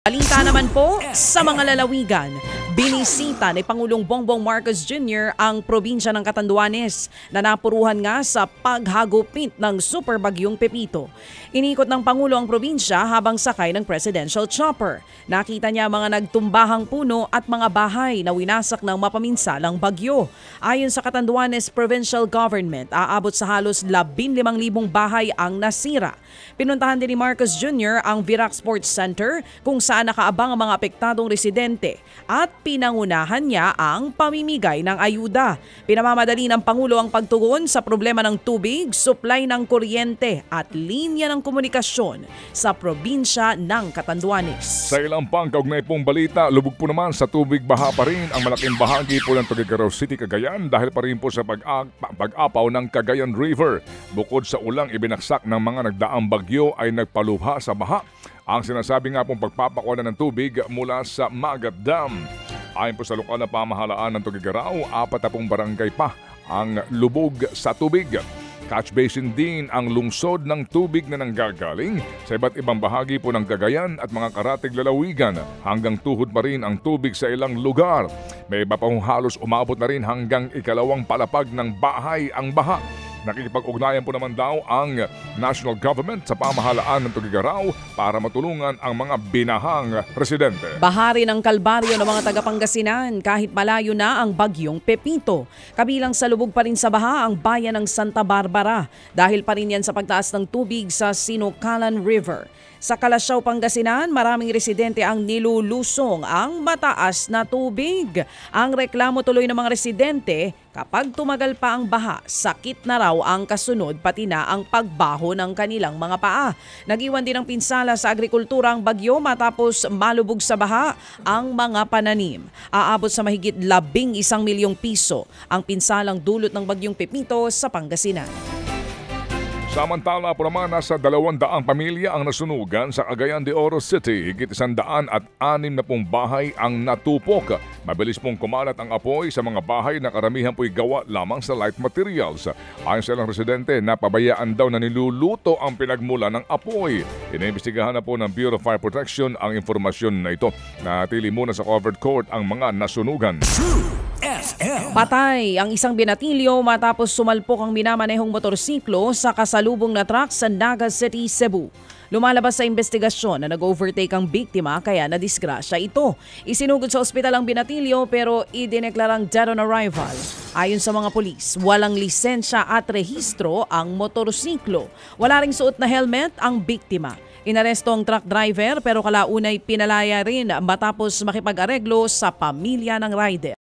Balita naman po sa mga lalawigan. Binisita ni Pangulong Bongbong Marcos Jr. ang probinsya ng Catanduanes na napuruhan nga sa paghagupit ng super bagyong Pepito. Inikot ng Pangulo ang probinsya habang sakay ng presidential chopper. Nakita niya mga nagtumbahang puno at mga bahay na winasak ng mapaminsalang bagyo. Ayon sa Catanduanes Provincial Government, aabot sa halos 15,000 bahay ang nasira. Pinuntahan din ni Marcos Jr. ang Virac Sports Center kung saan nakaabang ang mga apektadong residente at pinangunahan niya ang pamimigay ng ayuda. Pinamamadali ng Pangulo ang pagtugon sa problema ng tubig, supply ng kuryente at linya ng komunikasyon sa probinsya ng Catanduanes. Sa ilang pang kaugnay pong balita, lubog po naman sa tubig baha pa rin ang malaking bahagi po ng Tuguegarao City, Cagayan dahil pa rin po sa pag-apaw ng Cagayan River. Bukod sa ulang ibinaksak ng mga nagdaang bagyo ay nagpalubha sa baha. Ang sinasabi nga pong pagpapakuha ng tubig mula sa Magat Dam. Ayon po sa lokal na pamahalaan ng Tuguegarao, 40 barangay pa ang lubog sa tubig. Catch basin din ang lungsod ng tubig na nanggagaling sa iba't ibang bahagi po ng Cagayan at mga karatig lalawigan. Hanggang tuhod pa rin ang tubig sa ilang lugar. May iba pa halos umabot na rin hanggang ikalawang palapag ng bahay ang baha. Nakikipag-ugnayan po naman daw ang national government sa pamahalaan ng Tuguegarao para matulungan ang mga binahang residente. Bahari ng kalbaryo ng mga taga-Pangasinan kahit malayo na ang bagyong Pepito. Kabilang sa lubog pa rin sa baha ang bayan ng Santa Barbara dahil pa rin yan sa pagtaas ng tubig sa Sinucalan River. Sa Calasiao, Pangasinan, maraming residente ang nilulusong ang mataas na tubig. Ang reklamo tuloy ng mga residente, kapag tumagal pa ang baha, sakit na raw ang kasunod pati na ang pagbaho ng kanilang mga paa. Nag-iwan din ng pinsala sa agrikultura ang bagyo matapos malubog sa baha ang mga pananim. Aabot sa mahigit 11 milyong piso ang pinsalang dulot ng bagyong Pepito sa Pangasinan. Samantala po naman, nasa 200 pamilya ang nasunugan sa Cagayan de Oro City. Higit 106 na bahay ang natupok. Mabilis pong kumalat ang apoy sa mga bahay na karamihan po'y gawa lamang sa light materials. Ayon sa ilang residente, napabayaan daw na niluluto ang pinagmula ng apoy. Iniimbestigahan na po ng Bureau of Fire Protection ang informasyon na ito. Natili muna sa covered court ang mga nasunugan. Patay ang isang binatilyo matapos sumalpok ang minamanehong motorsiklo sa kasalubong na truck sa Naga City, Cebu. Lumalabas sa investigasyon na nag-overtake ang biktima kaya nadisgrasya ito. Isinugod sa ospital ang binatilyo pero idineklarang dead on arrival. Ayon sa mga pulis, walang lisensya at rehistro ang motorsiklo. Wala ring suot na helmet ang biktima. Inaresto ang truck driver pero kalaunay pinalaya rin matapos makipag-areglo sa pamilya ng rider.